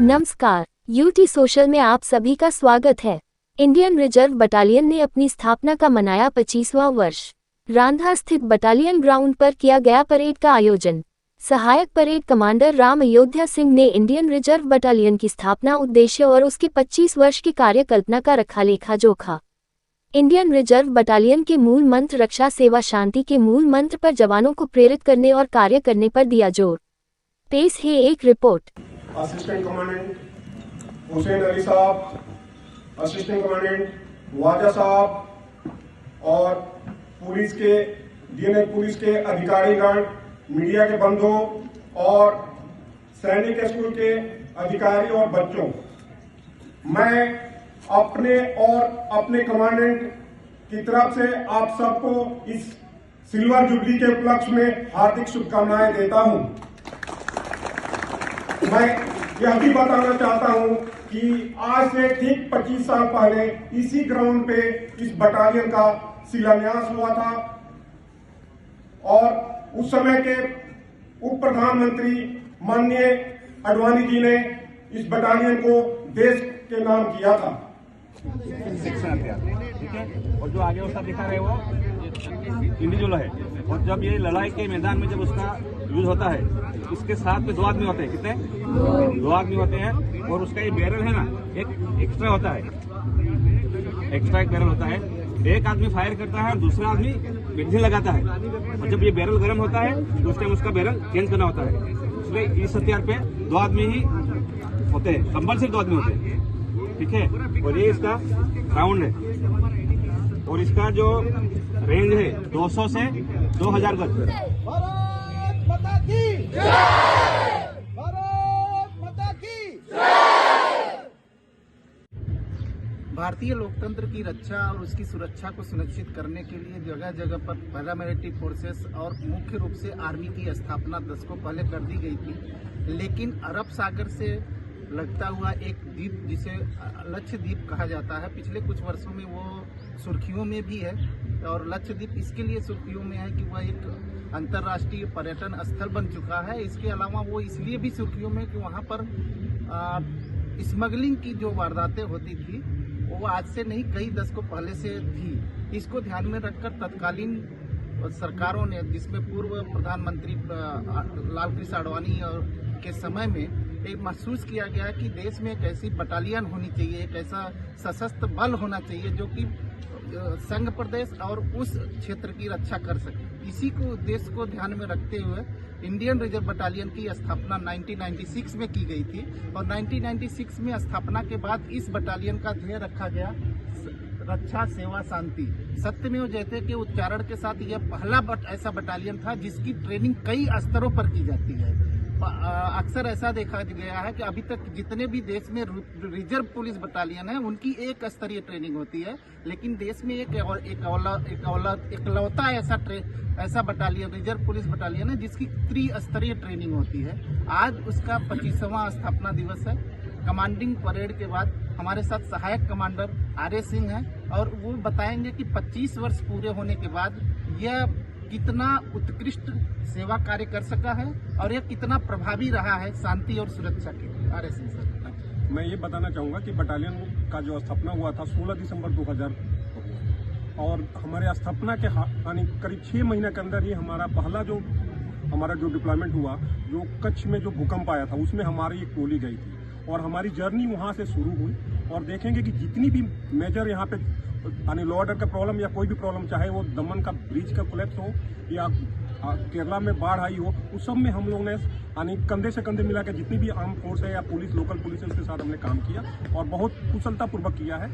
नमस्कार, UT social में आप सभी का स्वागत है। इंडियन रिजर्व बटालियन ने अपनी स्थापना का मनाया 25वां वर्ष। रांधा स्थित बटालियन ग्राउंड पर किया गया परेड का आयोजन। सहायक परेड कमांडर राम अयोध्या सिंह ने इंडियन रिजर्व बटालियन की स्थापना उद्देश्य और उसके 25 वर्ष की कार्यकल्पना का रखा लेखा जोखा। इंडियन रिजर्व बटालियन के मूल मंत्र रक्षा सेवा शांति के मूल मंत्र पर जवानों को प्रेरित करने और कार्य करने पर दिया जोर। पेश है एक report. Assistant commandant Hussain Ali साहब, असिस्टेंट कमांडेंट वाजा साहब और पुलिस के डीएनएल पुलिस के अधिकारीगण, मीडिया के बंधु और सैनिक स्कूल के अधिकारी और बच्चों, मैं अपने और अपने कमांडेंट की तरफ से आप सबको इस सिल्वर जुबली के उपलक्ष्य में हार्दिक शुभकामनाएं देता हूं। मैं यह भी बताना चाहता हूं कि आज से ठीक 25 साल पहले इसी ग्राउंड पे इस बटालियन का शिलान्यास हुआ था और उस समय के उप प्रधानमंत्री माननीय आडवाणी जी ने इस बटालियन को देश के नाम किया था। ठीक है, और जो आगे उसका दिखा रहे वो इंडिविजुअल है, और जब ये लड़ाई के मैदान में जब उसका यूज होता है, उसके साथ में 2 आदमी होते हैं। कितने? 2 आदमी होते हैं, और उसका ये बैरल है ना, एक एक्स्ट्रा होता है, एक्स्ट्रा एक बैरल होता है। एक आदमी फायर करता है और दूसरा आदमी बेंजीन लगाता है, और जब ये बैरल गर्म होता है तो उस टाइम उसका बैरल चेंज करना होता है। इसलिए इस हथियार पे 2 आदमी ही होते हैं, कंपल्सरी 2 आदमी होते हैं। ठीक है, और ये इसका राउंड है, और इसका जो रेंज है 200 से 2000 गज। भारत माता की जय! भारत माता की जय! भारतीय लोकतंत्र की रक्षा और उसकी सुरक्षा को सुनिश्चित करने के लिए जगह जगह पर पैरामिलिट्री फोर्सेस और मुख्य रूप से आर्मी की स्थापना दशकों पहले कर दी गई थी। लेकिन अरब सागर से लगता हुआ एक द्वीप जिसे लक्षद्वीप कहा जाता है, पिछले कुछ वर्षों में वो सुर्खियों में भी है। और लक्षद्वीप इसके लिए सुर्खियों में है कि वह एक अंतर्राष्ट्रीय पर्यटन स्थल बन चुका है। इसके अलावा वो इसलिए भी सुर्खियों में कि वहाँ पर स्मगलिंग की जो वारदातें होती थी वो आज से नहीं, कई दशकों पहले से थी। इसको ध्यान में रखकर तत्कालीन सरकारों ने, जिसमें पूर्व प्रधानमंत्री लाल कृष्ण आडवाणी के समय में एक महसूस किया गया कि देश में एक ऐसी बटालियन होनी चाहिए, एक ऐसा सशस्त्र बल होना चाहिए जो कि संघ प्रदेश और उस क्षेत्र की रक्षा कर सके। इसी को उद्देश्य को ध्यान में रखते हुए इंडियन रिजर्व बटालियन की स्थापना 1996 में की गई थी, और 1996 में स्थापना के बाद इस बटालियन का ध्येय रखा गया रक्षा सेवा शांति। सत्यमेव जयते के उच्चारण के साथ यह पहला ऐसा बटालियन था जिसकी ट्रेनिंग कई स्तरों पर की जाती है। अक्सर ऐसा देखा गया है कि अभी तक जितने भी देश में रिजर्व पुलिस बटालियन है उनकी एक स्तरीय ट्रेनिंग होती है, लेकिन देश में इकलौता ऐसा बटालियन रिजर्व पुलिस बटालियन है जिसकी त्रिस्तरीय ट्रेनिंग होती है। आज उसका 25वां स्थापना दिवस है। कमांडिंग परेड के बाद हमारे साथ सहायक कमांडर आर.ए. सिंह हैं, और वो बताएंगे कि 25 वर्ष पूरे होने के बाद यह कितना उत्कृष्ट सेवा कार्य कर सका है और यह कितना प्रभावी रहा है शांति और सुरक्षा के लिए। आर.ए. सिंह सर, मैं ये बताना चाहूँगा कि बटालियन का जो स्थापना हुआ था 16 दिसंबर 2000 को, और हमारे स्थापना के यानी करीब 6 महीने के अंदर ही हमारा जो डिप्लॉयमेंट हुआ, जो कच्छ में जो भूकंप आया था उसमें हमारी एक टोली गई थी, और हमारी जर्नी वहाँ से शुरू हुई। और देखेंगे कि जितनी भी मेजर यहाँ पे यानी लॉ ऑर्डर का प्रॉब्लम या कोई भी प्रॉब्लम, चाहे वो दमन का ब्रिज का कोलैप्स हो या केरला में बाढ़ आई हो, उस सब में हम लोग ने यानी कंधे से कंधे मिला के जितनी भी आर्म फोर्स है या पुलिस, लोकल पुलिस है, उसके साथ हमने काम किया और बहुत कुशलतापूर्वक किया है।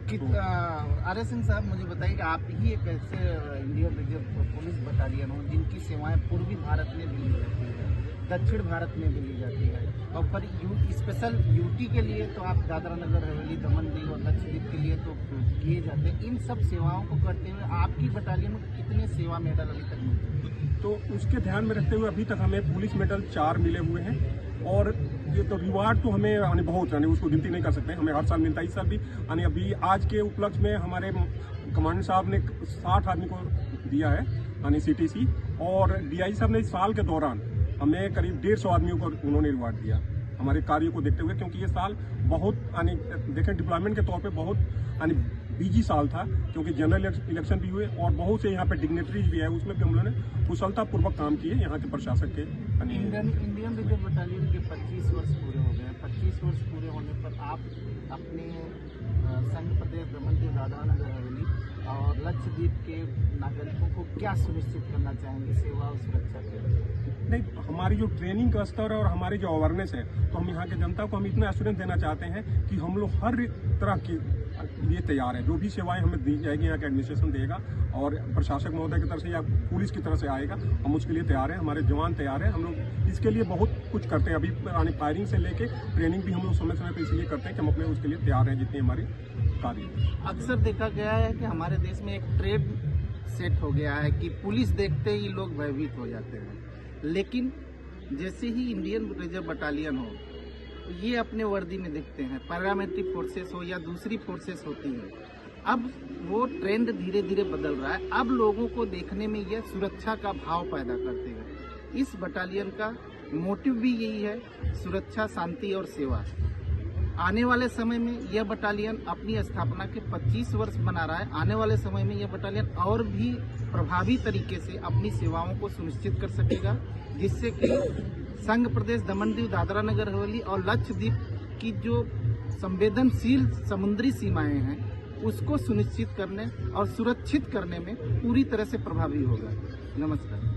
आर.ए. सिंह साहब, मुझे बताइए कि आप ही एक ऐसे इंडियन रिजर्व पुलिस बटालियन हो जिनकी सेवाएं पूर्वी भारत में भी ली जाती है, दक्षिण भारत में भी ली जाती है, और फिर स्पेशल यूटी के लिए तो आप दादरा नगर हवेली, दमन दीव और लक्षद्वीप के लिए तो किए जाते हैं। इन सब सेवाओं को करते हुए आपकी बटालियन को कितने सेवा मेडल अभी तक मिले? तो उसके ध्यान में रखते हुए अभी तक हमें पुलिस मेडल 4 मिले हुए हैं, और ये तो रिवार्ड तो हमें यानी बहुत, यानी उसको गिनती नहीं कर सकते, हमें हर साल मिलता है। इस साल भी यानी अभी आज के उपलक्ष्य में हमारे कमांडेंट साहब ने 60 आदमी को दिया है यानी CTC, और DI साहब ने इस साल के दौरान हमें करीब 150 आदमियों को उन्होंने रिवार्ड दिया। हमारे कार्य को देखते हुए, क्योंकि ये साल बहुत देखें डिप्लॉयमेंट के तौर पे बहुत बिजी साल था, क्योंकि जनरल इलेक्शन भी हुए और बहुत से यहाँ पे डिग्नेटरीज भी है, उसमें भी हम लोगों ने कुशलतापूर्वक काम किए यहाँ के प्रशासक के। इंडियन रिजर्व बटालियन के 25 वर्ष पूरे हो गए। 25 वर्ष पूरे होने पर आप अपने संघ प्रदेश दमन दीव दादरा नगर हवेली और लक्षद्वीप के नागरिकों को क्या सुनिश्चित करना चाहेंगे सेवा और सुरक्षा के लिए? नहीं, हमारी जो ट्रेनिंग का स्तर है और हमारी जो अवेयरनेस है, तो हम यहाँ की जनता को हम इतना एश्योरेंस देना चाहते हैं कि हम लोग हर तरह की लिए तैयार है। जो भी सेवाएं हमें दी जाएगी यहाँ का एडमिनिस्ट्रेशन देगा और प्रशासक महोदय की तरफ से या पुलिस की तरफ से आएगा, हम उसके लिए तैयार हैं। हमारे जवान तैयार हैं। हम लोग इसके लिए बहुत कुछ करते हैं। अभी फायरिंग से लेके ट्रेनिंग भी हम लोग समय समय पर इसलिए करते हैं कि हम अपने उसके लिए तैयार हैं जितनी हमारी कार्य। अक्सर देखा गया है कि हमारे देश में एक ट्रेंड सेट हो गया है कि पुलिस देखते ही लोग भयभीत हो जाते हैं, लेकिन जैसे ही इंडियन रिजर्व बटालियन हो ये अपने वर्दी में दिखते हैं, पैरामिलिट्री फोर्सेस हो या दूसरी फोर्सेस होती हैं, अब वो ट्रेंड धीरे धीरे बदल रहा है। अब लोगों को देखने में यह सुरक्षा का भाव पैदा करते हैं। इस बटालियन का मोटिव भी यही है, सुरक्षा, शांति और सेवा। आने वाले समय में यह बटालियन अपनी स्थापना के 25 वर्ष मना रहा है। आने वाले समय में यह बटालियन और भी प्रभावी तरीके से अपनी सेवाओं को सुनिश्चित कर सकेगा, जिससे कि संघ प्रदेश दमन दीव दादरा नगर हवेली और लक्षद्वीप की जो संवेदनशील समुद्री सीमाएं हैं उसको सुनिश्चित करने और सुरक्षित करने में पूरी तरह से प्रभावी होगा। नमस्कार।